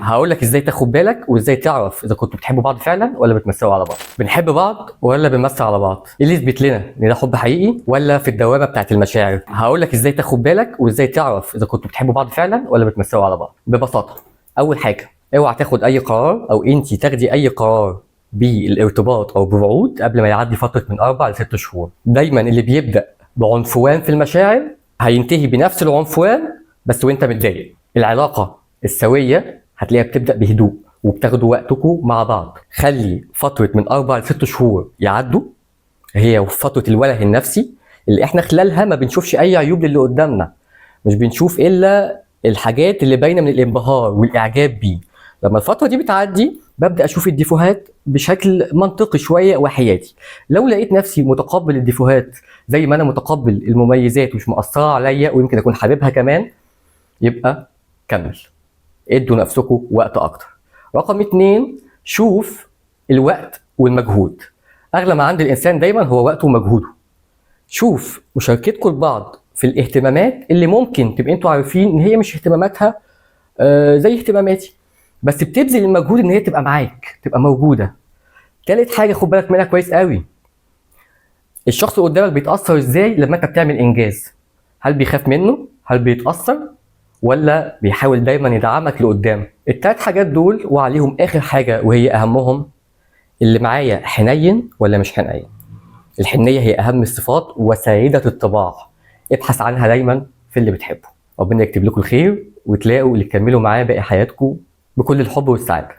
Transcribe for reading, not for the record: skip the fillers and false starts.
هقول لك ازاي تاخد بالك وازاي تعرف اذا كنتوا بتحبوا بعض فعلا ولا بتمثلوا على بعض. بنحب بعض ولا بنمثل على بعض؟ ايه اللي يثبت لنا ان ده حب حقيقي ولا في الدوامه بتاعت المشاعر؟ هقول لك ازاي تاخد بالك وازاي تعرف اذا كنتوا بتحبوا بعض فعلا ولا بتمثلوا على بعض. ببساطه، اول حاجه اوعى تاخد اي قرار او انت تاخدي اي قرار بالارتباط او بوعود قبل ما يعدي فتره من 4 ل 6 شهور. دايما اللي بيبدا بعنفوان في المشاعر هينتهي بنفس العنفوان بس وانت متضايق. العلاقه السويه هتلاقيها بتبدا بهدوء وبتاخدوا وقتكم مع بعض. خلي فتره من 4 ل 6 شهور يعدوا، هي فتره الوله النفسي اللي احنا خلالها ما بنشوفش اي عيوب للي قدامنا، مش بنشوف الا الحاجات اللي باينه من الانبهار والاعجاب بيه. لما الفتره دي بتعدي ببدا اشوف الديفوهات بشكل منطقي شويه وحياتي. لو لقيت نفسي متقبل الديفوهات زي ما انا متقبل المميزات ومش مأثره عليا ويمكن اكون حاببها كمان، يبقى كمل. ادوا نفسكم وقت اكتر. رقم 2، شوف الوقت والمجهود. اغلى ما عند الانسان دايما هو وقته ومجهوده. شوف مشاركتكم لبعض في الاهتمامات اللي ممكن تبقى انتوا عارفين ان هي مش اهتماماتها زي اهتماماتي، بس بتبذل المجهود ان هي تبقى معاك، تبقى موجوده. تالت حاجه خد بالك منها كويس قوي، الشخص اللي قدامك بيتاثر ازاي لما انت بتعمل انجاز. هل بيخاف منه؟ هل بيتاثر؟ ولا بيحاول دايما يدعمك لقدام؟ التلات حاجات دول وعليهم اخر حاجه وهي اهمهم، اللي معايا حنين ولا مش حنين. الحنيه هي اهم الصفات وسيده الطباع، ابحث عنها دايما في اللي بتحبه. ربنا يكتب لكم الخير وتلاقوا اللي تكملوا معاه باقي حياتكم بكل الحب والسعاده.